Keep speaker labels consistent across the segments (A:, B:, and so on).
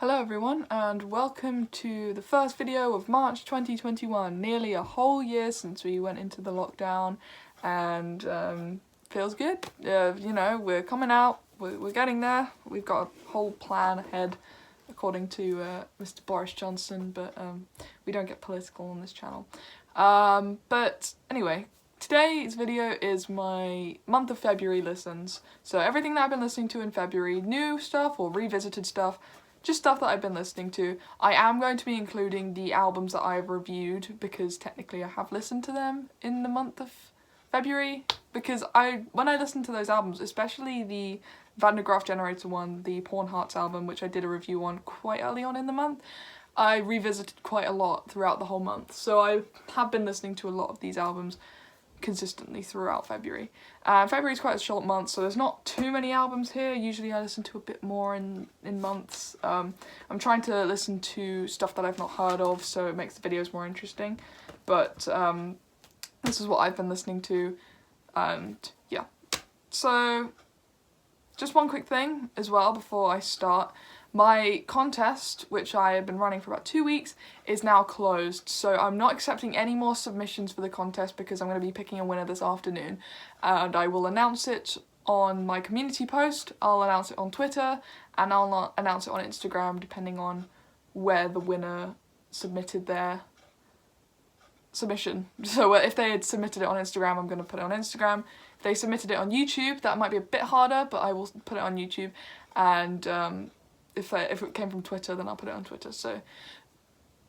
A: Hello everyone and welcome to the first video of March 2021. Nearly a whole year since we went into the lockdown and feels good. You know, we're coming out, we're getting there. We've got a whole plan ahead according to Mr. Boris Johnson, but we don't get political on this channel. But anyway, today's video is my month of February listens. So everything that I've been listening to in February, new stuff or revisited stuff, just stuff that I've been listening to. I am going to be including the albums that I've reviewed because technically I have listened to them in the month of February, because when I listened to those albums, especially the Graaf Generator one, the Porn Hearts album, which I did a review on quite early on in the month, I revisited quite a lot throughout the whole month. So I have been listening to a lot of these albums consistently throughout February. February is quite a short month, so there's not too many albums here. Usually I listen to a bit more in months. I'm trying to listen to stuff that I've not heard of, so it makes the videos more interesting. But this is what I've been listening to, and yeah. So just one quick thing as well before I start. My contest, which I have been running for about 2 weeks, is now closed, so I'm not accepting any more submissions for the contest because I'm going to be picking a winner this afternoon, and I will announce it on my community post, I'll announce it on Twitter, and I'll announce it on Instagram depending on where the winner submitted their submission. So if they had submitted it on Instagram, I'm going to put it on Instagram. If they submitted it on YouTube, that might be a bit harder, but I will put it on YouTube, and if it came from Twitter, then I'll put it on Twitter. So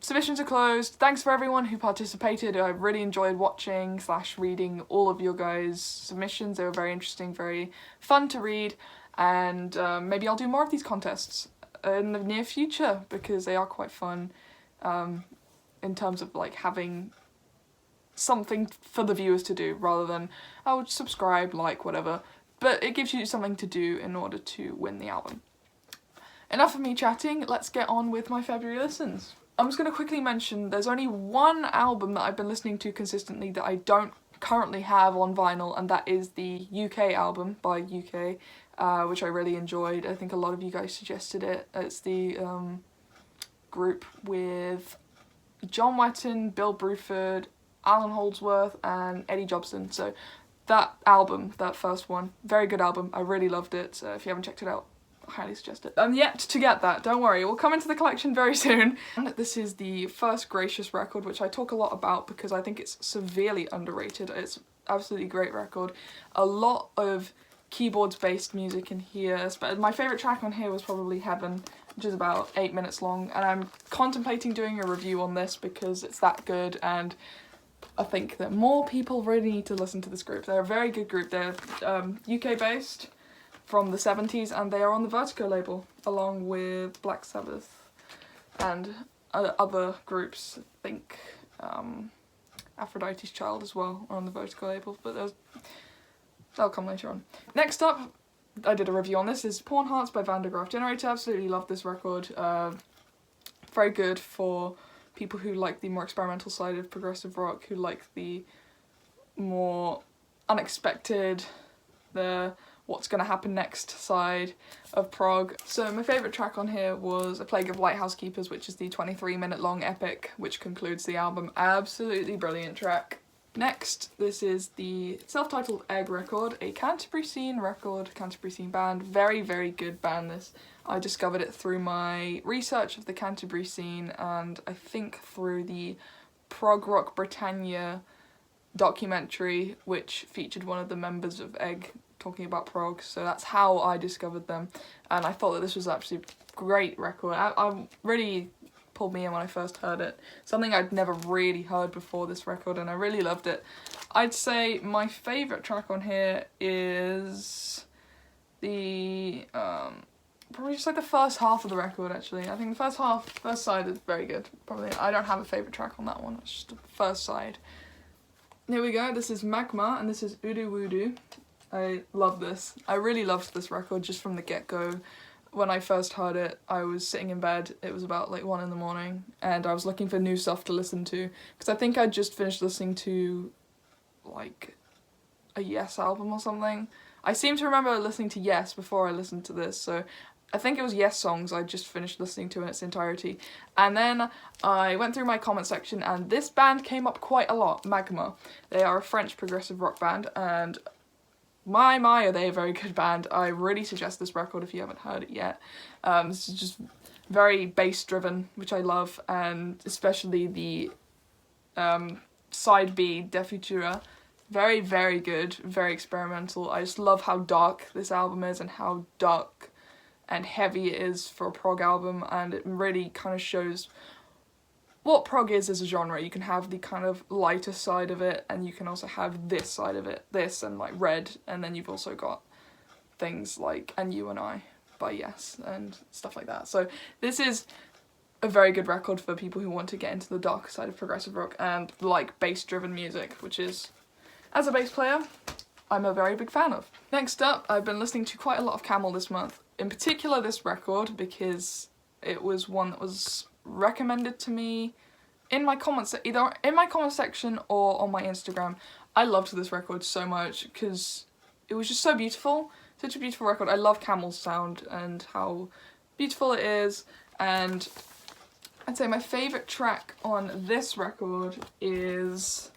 A: submissions are closed. Thanks for everyone who participated. I really enjoyed watching / reading all of your guys' submissions. They were very interesting, very fun to read, and maybe I'll do more of these contests in the near future because they are quite fun in terms of like having something for the viewers to do rather than, oh, subscribe, like, whatever. But it gives you something to do in order to win the album. Enough of me chatting, let's get on with my February listens. I'm just going to quickly mention there's only one album that I've been listening to consistently that I don't currently have on vinyl, and that is the UK album by UK, which I really enjoyed. I think a lot of you guys suggested it. It's the group with John Wetton, Bill Bruford, Alan Holdsworth and Eddie Jobson. So that album, that first one, very good album. I really loved it. So if you haven't checked it out, I highly suggest it. I'm yet to get that, don't worry, it will come into the collection very soon. And this is the first Gracious record, which I talk a lot about because I think it's severely underrated. It's absolutely great record. A lot of keyboards based music in here, but my favourite track on here was probably Heaven, which is about 8 minutes long, and I'm contemplating doing a review on this because it's that good, and I think that more people really need to listen to this group. They're a very good group. They're UK based, from the 70s, and they are on the Vertigo label along with Black Sabbath and other groups. I think Aphrodite's Child as well are on the Vertigo label, but that'll come later on. Next up, I did a review on this, is Porn Hearts by Graaf Generator. Absolutely love this record. Very good for people who like the more experimental side of progressive rock, who like the more unexpected, the what's gonna happen next side of prog. So my favourite track on here was A Plague of Lighthouse Keepers, which is the 23-minute long epic which concludes the album. Absolutely brilliant track. Next, this is the self-titled Egg record, a Canterbury scene record, Canterbury scene band. Very, very good band this. I discovered it through my research of the Canterbury scene, and I think through the Prog Rock Britannia documentary, which featured one of the members of Egg talking about prog, so that's how I discovered them, and I thought that this was actually a great record. I really pulled me in when I first heard it, something I'd never really heard before this record, and I really loved it. I'd say my favourite track on here is the probably just like the first half of the record, actually. I think the first side is very good. Probably I don't have a favourite track on that one, it's just the first side. Here we go, this is Magma, and this is Udu Wudu. I love this. I really loved this record just from the get-go. When I first heard it, I was sitting in bed, it was about like 1 in the morning, and I was looking for new stuff to listen to, because I think I'd just finished listening to like a Yes album or something. I seem to remember listening to Yes before I listened to this, so I think it was Yes Songs I just finished listening to in its entirety. And then I went through my comment section and this band came up quite a lot, Magma. They are a French progressive rock band and my are they a very good band. I really suggest this record if you haven't heard it yet. This is just very bass driven, which I love, and especially the side B, De Futura. Very, very good, very experimental. I just love how dark this album is and how dark and heavy it is for a prog album, and it really kind of shows what prog is as a genre. You can have the kind of lighter side of it, and you can also have this side of it, this and like Red, and then you've also got things like And You and I by Yes and stuff like that. So this is a very good record for people who want to get into the darker side of progressive rock and like bass driven music, which is, as a bass player, I'm a very big fan of. Next up, I've been listening to quite a lot of Camel this month. In particular this record, because it was one that was recommended to me in my comments, either in my comment section or on my Instagram. I loved this record so much because it was just so beautiful. Such a beautiful record. I love Camel's sound and how beautiful it is, and I'd say my favourite track on this record is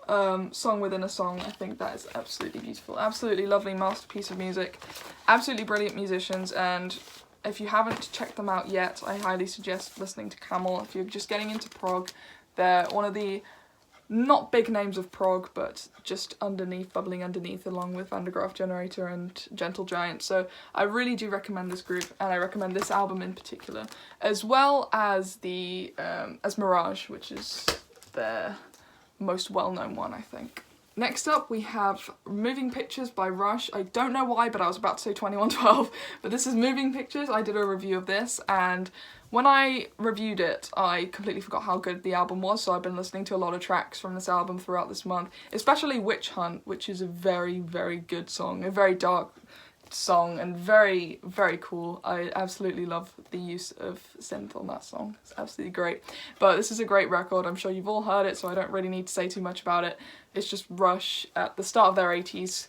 A: Song Within a Song. I think that is absolutely beautiful. Absolutely lovely masterpiece of music. Absolutely brilliant musicians, and if you haven't checked them out yet, I highly suggest listening to Camel. If you're just getting into prog, they're one of the not big names of prog, but just underneath, bubbling underneath, along with Graaf Generator and Gentle Giant. So I really do recommend this group, and I recommend this album in particular, as well as the as Mirage, which is their most well-known one, I think. Next up we have Moving Pictures by Rush. I don't know why, but I was about to say 2112, but this is Moving Pictures. I did a review of this, and when I reviewed it, I completely forgot how good the album was, so I've been listening to a lot of tracks from this album throughout this month, especially Witch Hunt, which is a very, very good song, a very dark song, and very, very cool. I absolutely love the use of synth on that song. It's absolutely great. But this is a great record. I'm sure you've all heard it, so I don't really need to say too much about it. It's just Rush at the start of their 80s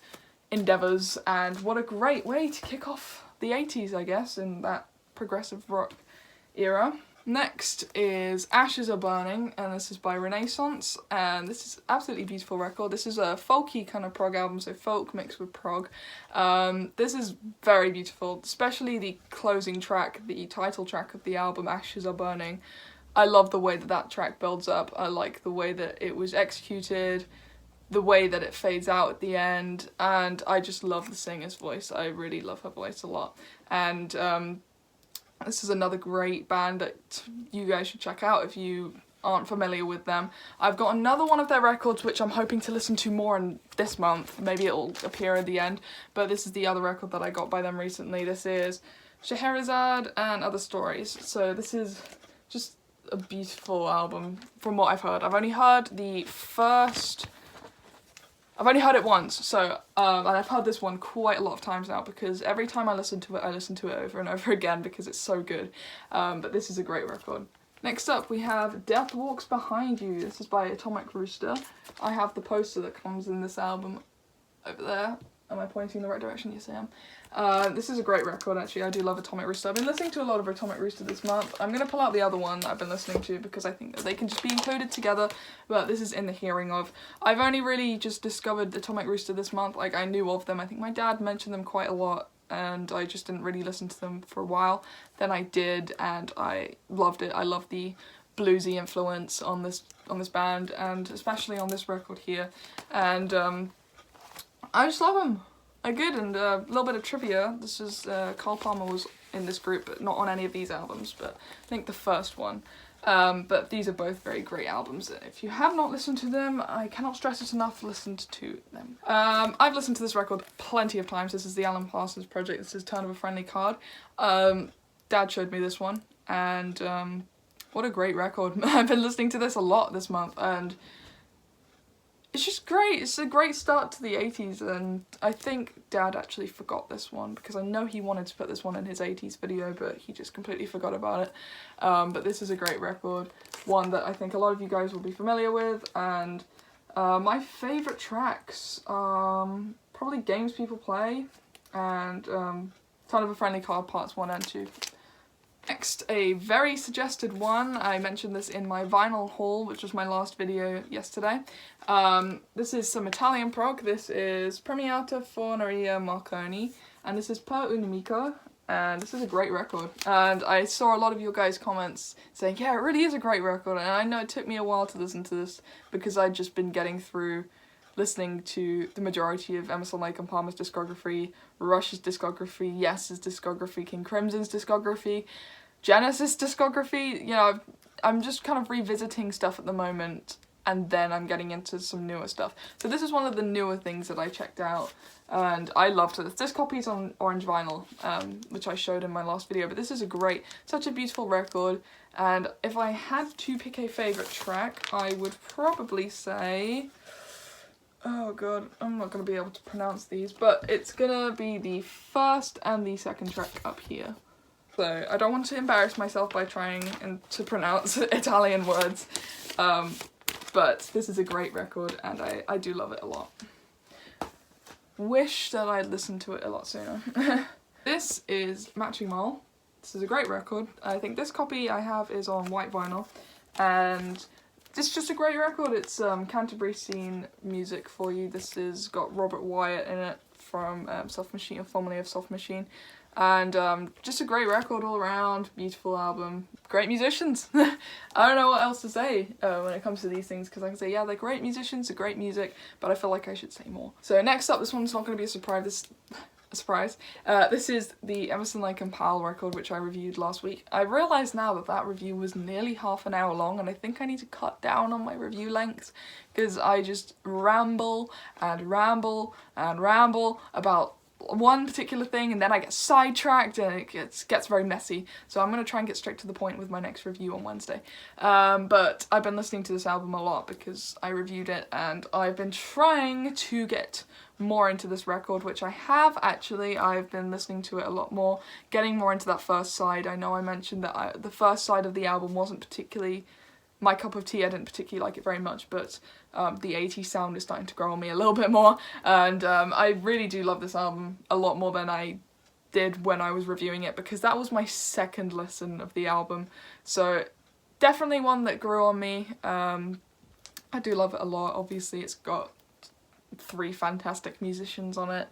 A: endeavours, and what a great way to kick off the 80s, I guess, in that progressive rock era. Next is Ashes Are Burning, and this is by Renaissance, and this is absolutely beautiful record. This is a folky kind of prog album, so folk mixed with prog. This is very beautiful, especially the closing track, the title track of the album, Ashes Are Burning. I love the way that that track builds up. I like the way that it was executed, the way that it fades out at the end, and I just love the singer's voice. I really love her voice a lot, and this is another great band that you guys should check out if you aren't familiar with them. I've got another one of their records which I'm hoping to listen to more in this month. Maybe it'll appear at the end, but this is the other record that I got by them recently. This is Scheherazade and Other Stories. So this is just a beautiful album from what I've heard. I've only heard it once, so and I've heard this one quite a lot of times now, because every time I listen to it over and over again because it's so good. But this is a great record. Next up we have Death Walks Behind You. This is by Atomic Rooster. I have the poster that comes in this album over there. Am I pointing in the right direction? Yes, I am. This is a great record, actually. I do love Atomic Rooster. I've been listening to a lot of Atomic Rooster this month. I'm going to pull out the other one that I've been listening to because I think that they can just be included together, but this is In the Hearing Of. I've only really just discovered Atomic Rooster this month. Like, I knew of them. I think my dad mentioned them quite a lot, and I just didn't really listen to them for a while. Then I did, and I loved it. I love the bluesy influence on this band, and especially on this record here. And I just love them. They're good. And a little bit of trivia. This is Carl Palmer was in this group, but not on any of these albums, but I think the first one. But these are both very great albums. If you have not listened to them, I cannot stress it enough, listen to them. I've listened to this record plenty of times. This is the Alan Parsons Project. This is Turn of a Friendly Card. Dad showed me this one, and what a great record. I've been listening to this a lot this month, and it's just great. It's a great start to the 80s, and I think Dad actually forgot this one, because I know he wanted to put this one in his 80s video, but he just completely forgot about it. But this is a great record, one that I think a lot of you guys will be familiar with, and my favourite tracks, probably Games People Play, and Ton of a Friendly Card Parts 1 and 2. Next, a very suggested one. I mentioned this in my vinyl haul, which was my last video yesterday. This is some Italian prog. This is Premiata Forneria Marconi, and this is Per un Amico, and this is a great record. And I saw a lot of your guys' comments saying, yeah, it really is a great record, and I know it took me a while to listen to this because I'd just been getting through listening to the majority of Emerson, Lake and Palmer's discography, Rush's discography, Yes's discography, King Crimson's discography, Genesis discography. You know, I'm just kind of revisiting stuff at the moment, and then I'm getting into some newer stuff. So this is one of the newer things that I checked out, and I loved it. This copy's on orange vinyl, which I showed in my last video, but this is such a beautiful record, and if I had to pick a favourite track, I would probably say... Oh god, I'm not going to be able to pronounce these, but it's going to be the first and the second track up here. So I don't want to embarrass myself by trying to pronounce Italian words, but this is a great record and I do love it a lot. Wish that I'd listened to it a lot sooner. This is Matching Mole. This is a great record. I think this copy I have is on white vinyl, and it's just a great record. It's Canterbury scene music for you. This has got Robert Wyatt in it from Soft Machine, or formerly of Soft Machine. And just a great record all around, beautiful album, great musicians. I don't know what else to say when it comes to these things, because I can say, yeah, they're great musicians, they're great music, but I feel like I should say more. So next up, this one's not going to be a surprise. This is the Emerson, Lake and Powell record, which I reviewed last week. I realise now that that review was nearly half an hour long, and I think I need to cut down on my review length, because I just ramble and ramble and ramble about one particular thing, and then I get sidetracked and it gets very messy. So I'm going to try and get straight to the point with my next review on Wednesday. But I've been listening to this album a lot because I reviewed it, and I've been trying to get more into this record, which I have actually. I've been listening to it a lot more, getting more into that first side. I know I mentioned that the first side of the album wasn't particularly my cup of tea. I didn't particularly like it very much, but the 80s sound is starting to grow on me a little bit more, and I really do love this album a lot more than I did when I was reviewing it, because that was my second listen of the album. So definitely one that grew on me. I do love it a lot. Obviously it's got 3 fantastic musicians on it.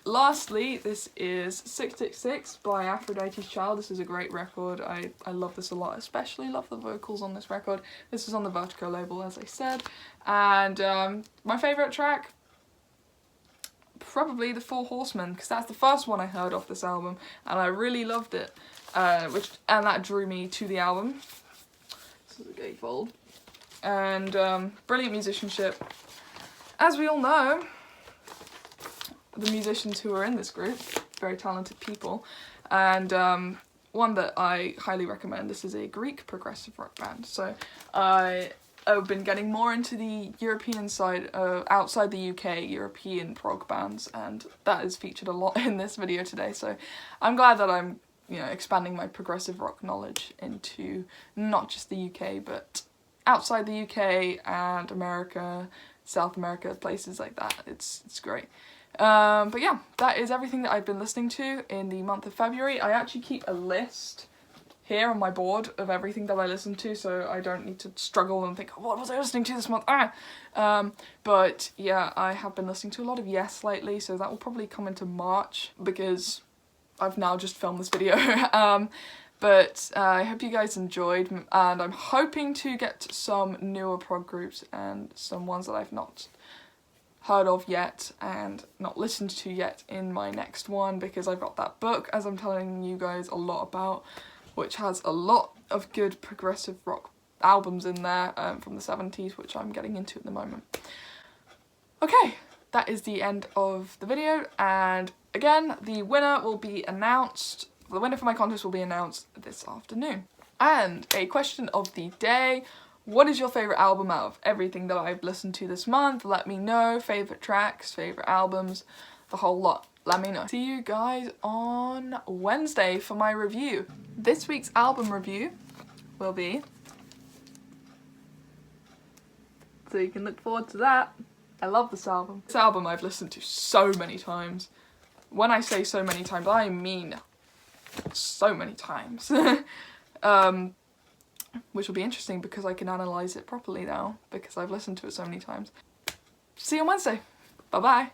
A: Lastly, this is 666 by Aphrodite's Child. This is a great record. I love this a lot, especially love the vocals on this record. This is on the Vertigo label, as I said. And my favourite track? Probably The Four Horsemen, because that's the first one I heard off this album, and I really loved it. And that drew me to the album. This is a gatefold. And brilliant musicianship. As we all know, the musicians who are in this group, very talented people, and one that I highly recommend. This is a Greek progressive rock band. So I've been getting more into the European side, outside the UK, European prog bands, and that is featured a lot in this video today. So I'm glad that I'm, expanding my progressive rock knowledge into not just the UK, but outside the UK and America, South America, places like that. It's great. But yeah, that is everything that I've been listening to in the month of February. I actually keep a list here on my board of everything that I listen to, so I don't need to struggle and think, oh, what was I listening to this month? But yeah, I have been listening to a lot of Yes lately, so that will probably come into March, because I've now just filmed this video. But I hope you guys enjoyed, and I'm hoping to get some newer prog groups and some ones that I've not heard of yet and not listened to yet in my next one, because I've got that book, as I'm telling you guys a lot about, which has a lot of good progressive rock albums in there from the 70s, which I'm getting into at the moment. Okay, that is the end of the video, and again, the winner will be announced. The winner for my contest will be announced this afternoon. And a question of the day: what is your favourite album out of everything that I've listened to this month? Let me know. Favourite tracks, favourite albums, the whole lot. Let me know. See you guys on Wednesday for my review. This week's album review will be... so you can look forward to that. I love this album. This album I've listened to so many times. When I say so many times, I mean so many times. Which will be interesting because I can analyse it properly now because I've listened to it so many times. See you on Wednesday. Bye bye.